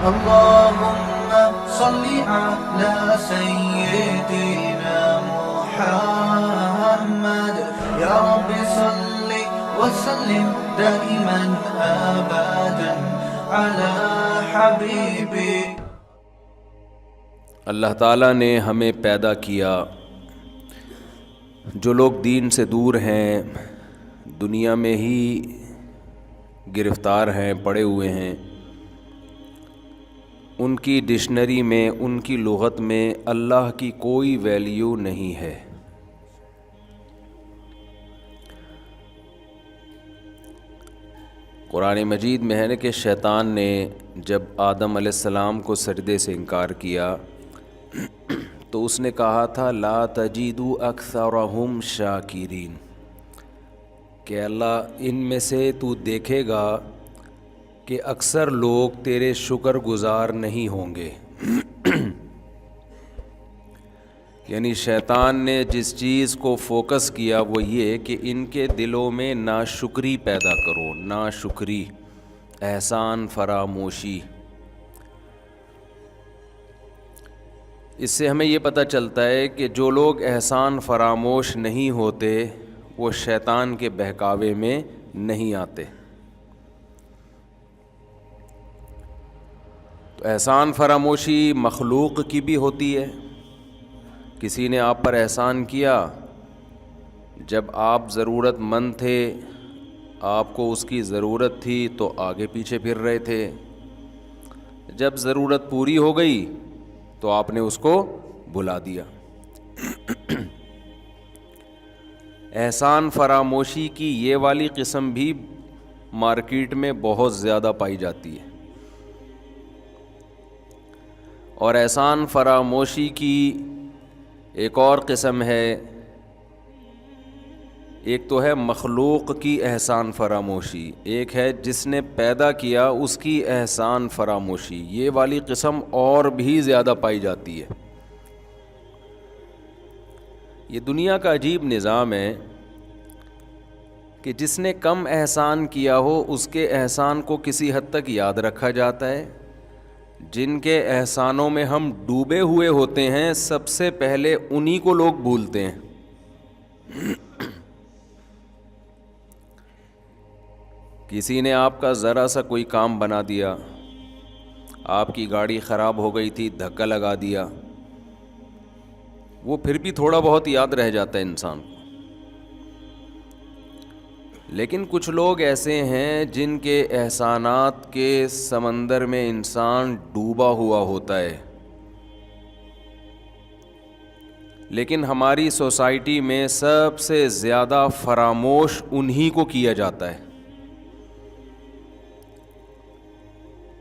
اللهم صل على سيدنا محمد يا رب صل وسلم دائما أبدا على حبيبي. اللہ تعالیٰ نے ہمیں پیدا کیا. جو لوگ دین سے دور ہیں، دنیا میں ہی گرفتار ہیں، پڑے ہوئے ہیں، ان کی ڈکشنری میں، ان کی لغت میں اللہ کی کوئی ویلیو نہیں ہے. قرآن مجید میں ہے کہ شیطان نے جب آدم علیہ السلام کو سجدے سے انکار کیا تو اس نے کہا تھا لا تجدوا اکثرهم شاکرین، کہ اللہ ان میں سے تو دیکھے گا کہ اکثر لوگ تیرے شکر گزار نہیں ہوں گے. یعنی شیطان نے جس چیز کو فوکس کیا وہ یہ کہ ان کے دلوں میں ناشکری پیدا کرو، ناشکری، احسان فراموشی. اس سے ہمیں یہ پتہ چلتا ہے کہ جو لوگ احسان فراموش نہیں ہوتے وہ شیطان کے بہکاوے میں نہیں آتے. تو احسان فراموشی مخلوق کی بھی ہوتی ہے. کسی نے آپ پر احسان کیا، جب آپ ضرورت مند تھے، آپ کو اس کی ضرورت تھی تو آگے پیچھے پھر رہے تھے، جب ضرورت پوری ہو گئی تو آپ نے اس کو بلا دیا. احسان فراموشی کی یہ والی قسم بھی مارکیٹ میں بہت زیادہ پائی جاتی ہے. اور احسان فراموشی کی ایک اور قسم ہے، ایک تو ہے مخلوق کی احسان فراموشی، ایک ہے جس نے پیدا کیا اس کی احسان فراموشی. یہ والی قسم اور بھی زیادہ پائی جاتی ہے. یہ دنیا کا عجیب نظام ہے کہ جس نے کم احسان کیا ہو اس کے احسان کو کسی حد تک یاد رکھا جاتا ہے. جن کے احسانوں میں ہم ڈوبے ہوئے ہوتے ہیں سب سے پہلے انہی کو لوگ بھولتے ہیں. کسی نے آپ کا ذرا سا کوئی کام بنا دیا، آپ کی گاڑی خراب ہو گئی تھی، دھکا لگا دیا، وہ پھر بھی تھوڑا بہت یاد رہ جاتا ہے انسان کو. لیکن کچھ لوگ ایسے ہیں جن کے احسانات کے سمندر میں انسان ڈوبا ہوا ہوتا ہے. لیکن ہماری سوسائٹی میں سب سے زیادہ فراموش انہی کو کیا جاتا ہے.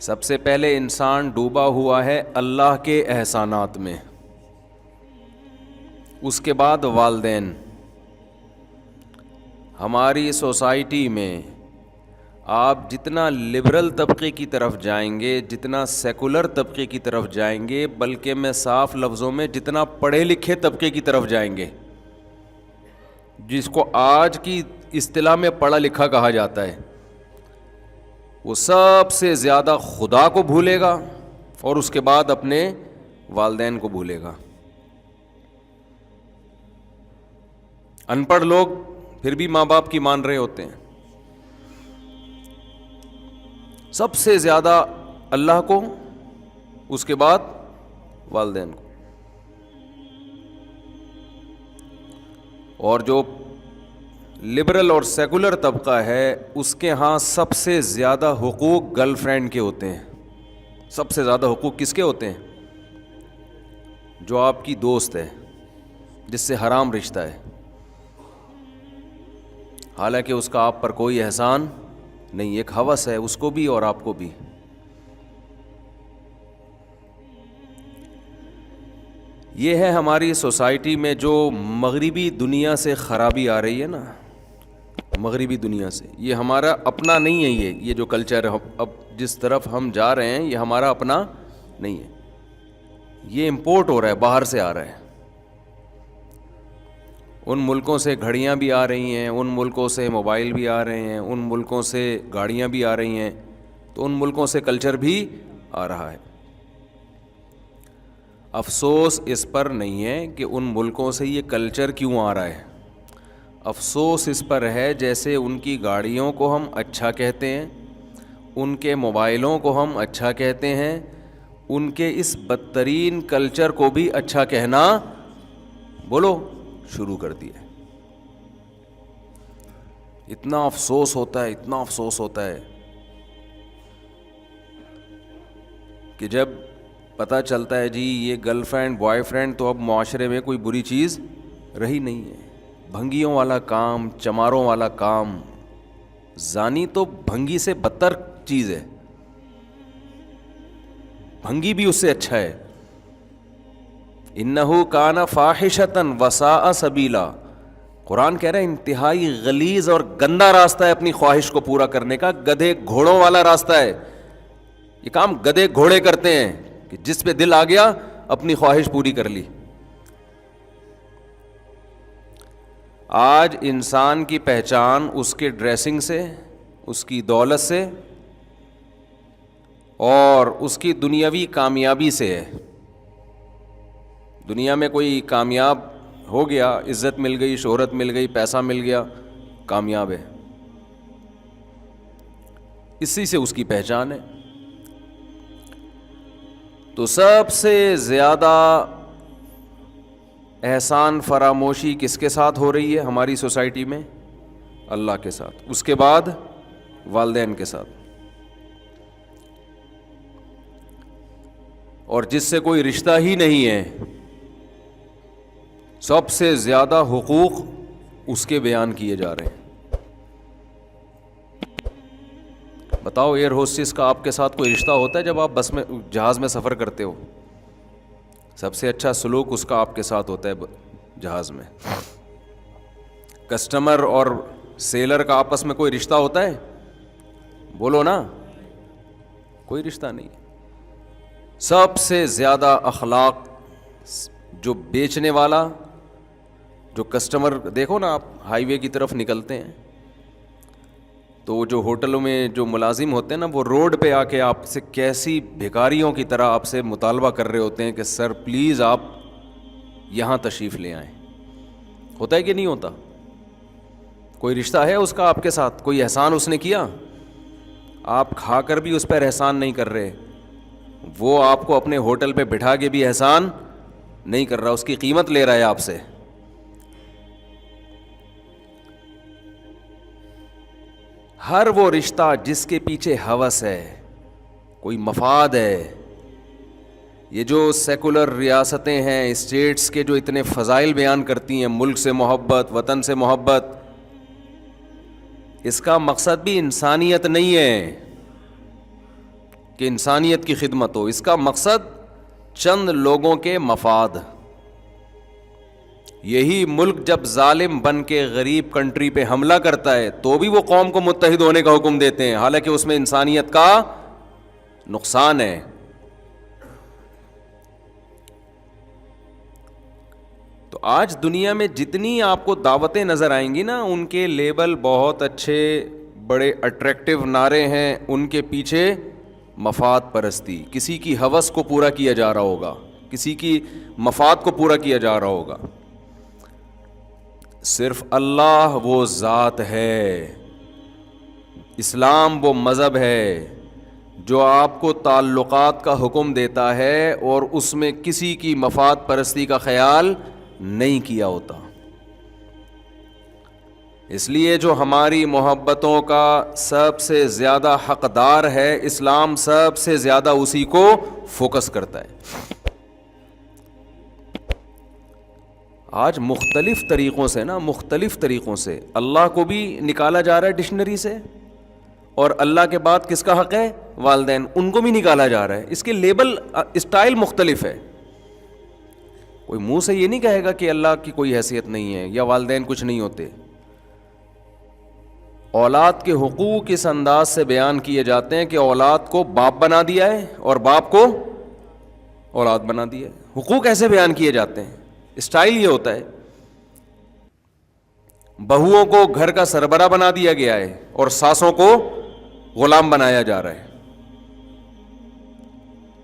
سب سے پہلے انسان ڈوبا ہوا ہے اللہ کے احسانات میں، اس کے بعد والدین. ہماری سوسائٹی میں آپ جتنا لبرل طبقے کی طرف جائیں گے، جتنا سیکولر طبقے کی طرف جائیں گے، بلکہ میں صاف لفظوں میں جتنا پڑھے لکھے طبقے کی طرف جائیں گے، جس کو آج کی اصطلاح میں پڑھا لکھا کہا جاتا ہے، وہ سب سے زیادہ خدا کو بھولے گا اور اس کے بعد اپنے والدین کو بھولے گا. ان پڑھ لوگ پھر بھی ماں باپ کی مان رہے ہوتے ہیں. سب سے زیادہ اللہ کو، اس کے بعد والدین کو. اور جو لبرل اور سیکولر طبقہ ہے اس کے ہاں سب سے زیادہ حقوق گرل فرینڈ کے ہوتے ہیں. سب سے زیادہ حقوق کس کے ہوتے ہیں؟ جو آپ کی دوست ہے، جس سے حرام رشتہ ہے، حالانکہ اس کا آپ پر کوئی احسان نہیں، ایک ہوس ہے اس کو بھی اور آپ کو بھی. یہ ہے ہماری سوسائٹی میں جو مغربی دنیا سے خرابی آ رہی ہے نا، مغربی دنیا سے. یہ ہمارا اپنا نہیں ہے. یہ جو کلچر ہے اب جس طرف ہم جا رہے ہیں یہ ہمارا اپنا نہیں ہے، یہ امپورٹ ہو رہا ہے، باہر سے آ رہا ہے. ان ملکوں سے گھڑیاں بھی آ رہی ہیں، ان ملکوں سے موبائل بھی آ رہے ہیں، ان ملکوں سے گاڑیاں بھی آ رہی ہیں، تو ان ملکوں سے کلچر بھی آ رہا ہے۔ افسوس اس پر نہیں ہے کہ ان ملکوں سے یہ کلچر کیوں آ رہا ہے، افسوس اس پر ہے جیسے ان کی گاڑیوں کو ہم اچھا کہتے ہیں، ان کے موبائلوں کو ہم اچھا کہتے ہیں، ان کے اس بدترین کلچر کو بھی اچھا کہنا بولو شروع کر دیا۔ اتنا افسوس ہوتا ہے، اتنا افسوس ہوتا ہے کہ جب پتہ چلتا ہے جی یہ گرل فرینڈ بوائے فرینڈ تو اب معاشرے میں کوئی بری چیز رہی نہیں ہے۔ بھنگیوں والا کام، چماروں والا کام، زانی تو بھنگی سے بدتر چیز ہے، بھنگی بھی اس سے اچھا ہے۔ انہو کان فاحشۃ وساء سبیلا، قرآن کہہ رہا ہے انتہائی غلیظ اور گندا راستہ ہے اپنی خواہش کو پورا کرنے کا، گدھے گھوڑوں والا راستہ ہے۔ یہ کام گدھے گھوڑے کرتے ہیں کہ جس پہ دل آ گیا اپنی خواہش پوری کر لی۔ آج انسان کی پہچان اس کے ڈریسنگ سے، اس کی دولت سے اور اس کی دنیاوی کامیابی سے ہے۔ دنیا میں کوئی کامیاب ہو گیا، عزت مل گئی، شہرت مل گئی، پیسہ مل گیا، کامیاب ہے، اسی سے اس کی پہچان ہے۔ تو سب سے زیادہ احسان فراموشی کس کے ساتھ ہو رہی ہے ہماری سوسائٹی میں؟ اللہ کے ساتھ، اس کے بعد والدین کے ساتھ، اور جس سے کوئی رشتہ ہی نہیں ہے سب سے زیادہ حقوق اس کے بیان کیے جا رہے ہیں۔ بتاؤ ایئر ہوسٹس کا آپ کے ساتھ کوئی رشتہ ہوتا ہے جب آپ بس میں جہاز میں سفر کرتے ہو؟ سب سے اچھا سلوک اس کا آپ کے ساتھ ہوتا ہے جہاز میں۔ کسٹمر اور سیلر کا آپس میں کوئی رشتہ ہوتا ہے؟ بولو نا، کوئی رشتہ نہیں۔ سب سے زیادہ اخلاق جو بیچنے والا، جو کسٹمر، دیکھو نا آپ ہائی وے کی طرف نکلتے ہیں تو جو ہوٹلوں میں جو ملازم ہوتے ہیں نا، وہ روڈ پہ آ کے آپ سے کیسی بھکاریوں کی طرح آپ سے مطالبہ کر رہے ہوتے ہیں کہ سر پلیز آپ یہاں تشریف لے آئیں۔ ہوتا ہے کہ نہیں ہوتا؟ کوئی رشتہ ہے اس کا آپ کے ساتھ؟ کوئی احسان اس نے کیا؟ آپ کھا کر بھی اس پر احسان نہیں کر رہے، وہ آپ کو اپنے ہوٹل پہ بٹھا کے بھی احسان نہیں کر رہا، اس کی قیمت لے رہا ہے آپ سے۔ ہر وہ رشتہ جس کے پیچھے ہوس ہے، کوئی مفاد ہے، یہ جو سیکولر ریاستیں ہیں، اسٹیٹس کے جو اتنے فضائل بیان کرتی ہیں، ملک سے محبت، وطن سے محبت، اس کا مقصد بھی انسانیت نہیں ہے کہ انسانیت کی خدمت ہو، اس کا مقصد چند لوگوں کے مفاد۔ یہی ملک جب ظالم بن کے غریب کنٹری پہ حملہ کرتا ہے تو بھی وہ قوم کو متحد ہونے کا حکم دیتے ہیں، حالانکہ اس میں انسانیت کا نقصان ہے۔ تو آج دنیا میں جتنی آپ کو دعوتیں نظر آئیں گی نا، ان کے لیبل بہت اچھے، بڑے اٹریکٹیو نعرے ہیں، ان کے پیچھے مفاد پرستی، کسی کی ہوس کو پورا کیا جا رہا ہوگا، کسی کی مفاد کو پورا کیا جا رہا ہوگا۔ صرف اللہ وہ ذات ہے، اسلام وہ مذہب ہے جو آپ کو تعلقات کا حکم دیتا ہے اور اس میں کسی کی مفاد پرستی کا خیال نہیں کیا ہوتا۔ اس لیے جو ہماری محبتوں کا سب سے زیادہ حقدار ہے، اسلام سب سے زیادہ اسی کو فوکس کرتا ہے۔ آج مختلف طریقوں سے اللہ کو بھی نکالا جا رہا ہے ڈکشنری سے، اور اللہ کے بعد کس کا حق ہے؟ والدین، ان کو بھی نکالا جا رہا ہے۔ اس کے لیبل اسٹائل مختلف ہے۔ کوئی منہ سے یہ نہیں کہے گا کہ اللہ کی کوئی حیثیت نہیں ہے یا والدین کچھ نہیں ہوتے۔ اولاد کے حقوق اس انداز سے بیان کیے جاتے ہیں کہ اولاد کو باپ بنا دیا ہے اور باپ کو اولاد بنا دیا ہے۔ حقوق ایسے بیان کیے جاتے ہیں، اسٹائل یہ ہوتا ہے۔ بہوؤں کو گھر کا سربراہ بنا دیا گیا ہے اور ساسوں کو غلام بنایا جا رہا ہے۔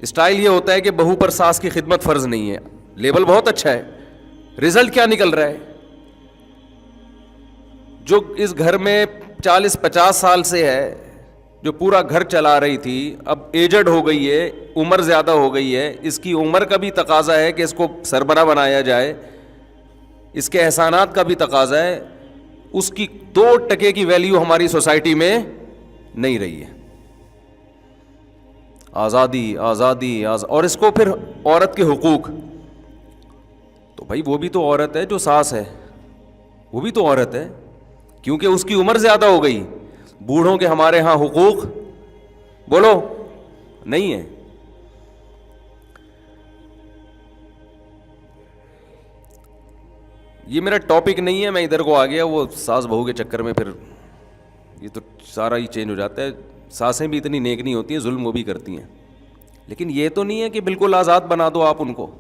اسٹائل یہ ہوتا ہے کہ بہو پر ساس کی خدمت فرض نہیں ہے. لیبل بہت اچھا ہے, رزلٹ کیا نکل رہا ہے؟ جو اس گھر میں 40-50 سال سے ہے, جو پورا گھر چلا رہی تھی, اب ایجڈ ہو گئی ہے, عمر زیادہ ہو گئی ہے, اس کی عمر کا بھی تقاضا ہے کہ اس کو سربراہ بنایا جائے, اس کے احسانات کا بھی تقاضا ہے, اس کی 2% کی ویلیو ہماری سوسائٹی میں نہیں رہی ہے. آزادی آزادی اور اس کو پھر عورت کے حقوق, تو بھائی وہ بھی تو عورت ہے جو ساس ہے, وہ بھی تو عورت ہے, کیونکہ اس کی عمر زیادہ ہو گئی. بوڑھوں کے ہمارے ہاں حقوق بولو نہیں ہے. یہ میرا ٹاپک نہیں ہے, میں ادھر کو آ گیا, وہ ساس بہو کے چکر میں پھر یہ تو سارا ہی چینج ہو جاتا ہے. ساسیں بھی اتنی نیک نہیں ہوتی ہیں, ظلم وہ بھی کرتی ہیں, لیکن یہ تو نہیں ہے کہ بالکل آزاد بنا دو آپ ان کو,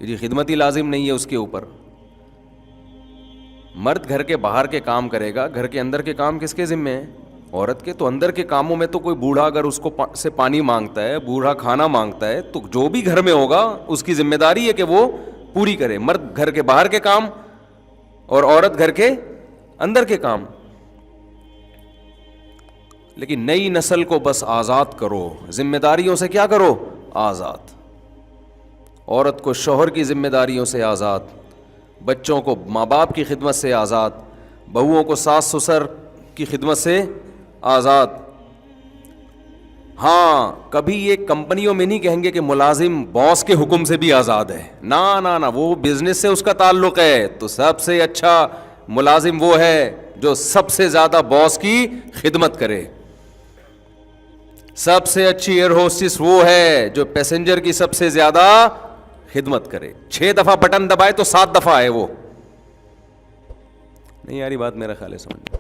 جی خدمت ہی لازم نہیں ہے اس کے اوپر. مرد گھر کے باہر کے کام کرے گا, گھر کے اندر کے کام کس کے ذمہ ہیں؟ عورت کے. تو اندر کے کاموں میں تو کوئی بوڑھا اگر اس کو سے پانی مانگتا ہے, بوڑھا کھانا مانگتا ہے, تو جو بھی گھر میں ہوگا اس کی ذمہ داری ہے کہ وہ پوری کرے. مرد گھر کے باہر کے کام اور عورت گھر کے اندر کے کام. لیکن نئی نسل کو بس آزاد کرو, ذمہ داریوں سے کیا کرو؟ آزاد. عورت کو شوہر کی ذمہ داریوں سے آزاد, بچوں کو ماں باپ کی خدمت سے آزاد, بہوؤں کو ساس سسر کی خدمت سے آزاد. ہاں کبھی یہ کمپنیوں میں نہیں کہیں گے کہ ملازم باس کے حکم سے بھی آزاد ہے, نا نا نا, وہ بزنس سے اس کا تعلق ہے. تو سب سے اچھا ملازم وہ ہے جو سب سے زیادہ باس کی خدمت کرے. سب سے اچھی ایئر ہوسٹس وہ ہے جو پیسنجر کی سب سے زیادہ خدمت کرے. 6 دفعہ بٹن دبائے تو 7 دفعہ ہے وہ. نہیں یاری بات میرا خیال ہے سمجھ.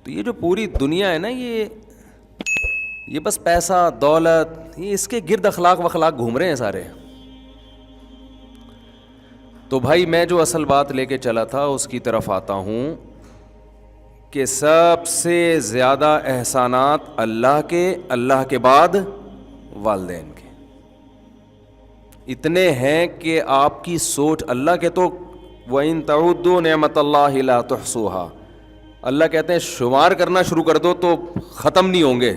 تو یہ جو پوری دنیا ہے نا, یہ بس پیسہ دولت, یہ اس کے گرد اخلاق وخلاق گھوم رہے ہیں سارے. تو بھائی میں جو اصل بات لے کے چلا تھا اس کی طرف آتا ہوں کہ سب سے زیادہ احسانات اللہ کے بعد والدین کے اتنے ہیں کہ آپ کی سوچ. اللہ کے تو وَإِن تَعُدُّوا نِعْمَةَ اللَّهِ لَا تُحْصُوهَا, اللہ کہتے ہیں شمار کرنا شروع کر دو تو ختم نہیں ہوں گے.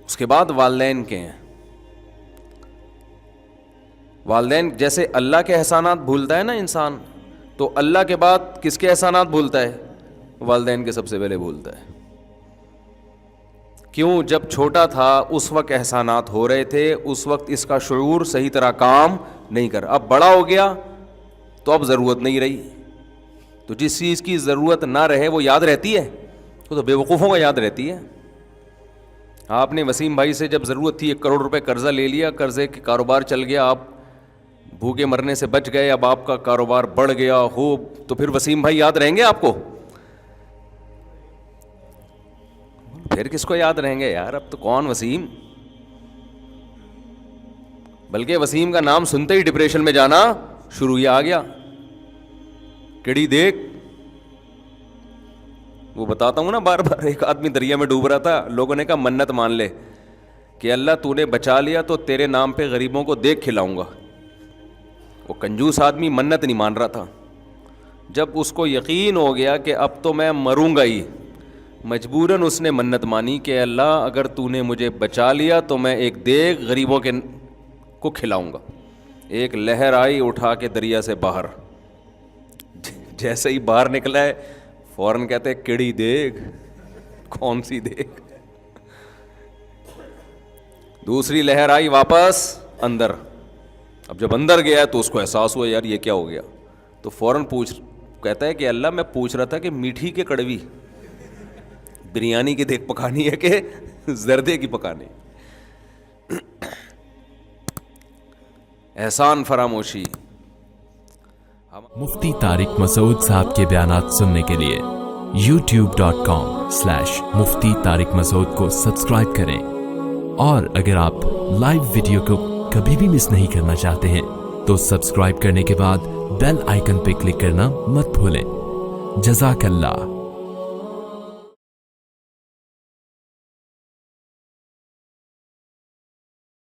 اس کے بعد والدین کے ہیں. والدین جیسے اللہ کے احسانات بھولتا ہے نا انسان, تو اللہ کے بعد کس کے احسانات بھولتا ہے؟ والدین کے سب سے پہلے بھولتا ہے. کیوں؟ جب چھوٹا تھا اس وقت احسانات ہو رہے تھے, اس وقت اس کا شعور صحیح طرح کام نہیں کر. اب بڑا ہو گیا تو اب ضرورت نہیں رہی. تو جس چیز کی ضرورت نہ رہے وہ یاد رہتی ہے, وہ تو بے وقوفوں کا یاد رہتی ہے. آپ نے وسیم بھائی سے جب ضرورت تھی 1 کروڑ روپے قرضہ لے لیا, قرضے کے کاروبار چل گیا, آپ بھوکے مرنے سے بچ گئے, اب آپ کا کاروبار بڑھ گیا خوب, تو پھر وسیم بھائی یاد رہیں گے آپ کو؟ پھر کس کو یاد رہیں گے یار؟ اب تو کون وسیم, بلکہ وسیم کا نام سنتے ہی ڈپریشن میں جانا شروع ہی آ گیا. کڑی دیکھ, وہ بتاتا ہوں نا بار بار, ایک آدمی دریا میں ڈوب رہا تھا, لوگوں نے کہا منت مان لے کہ اللہ تو نے بچا لیا تو تیرے نام پہ غریبوں کو دیکھ کھلاؤں گا. وہ کنجوس آدمی منت نہیں مان رہا تھا. جب اس کو یقین ہو گیا کہ اب تو میں مروں گا ہی, مجبوراً اس نے منت مانی کہ اللہ اگر تو نے مجھے بچا لیا تو میں ایک دیگ غریبوں کے کو کھلاؤں گا. ایک لہر آئی اٹھا کے دریا سے باہر, جیسے ہی باہر نکلا ہے فوراً کہتے کیڑی دیگ, کون سی دیگ؟ دوسری لہر آئی واپس اندر. اب جب اندر گیا تو اس کو احساس ہوا یار یہ کیا ہو گیا, تو فوراً کہتا ہے کہ اللہ میں پوچھ رہا تھا کہ میٹھی کے کڑوی, بریانی کی دیکھ پکانی ہے کہ زردے کی پکانی. احسان فراموشی. مفتی طارق مسعود صاحب کے بیانات سننے کے لیے youtube.com/مفتی طارق مسعود کو سبسکرائب کریں, اور اگر آپ لائیو ویڈیو کو کبھی بھی مس نہیں کرنا چاہتے ہیں تو سبسکرائب کرنے کے بعد بیل آئیکن پہ کلک کرنا مت بھولیں. جزاک اللہ.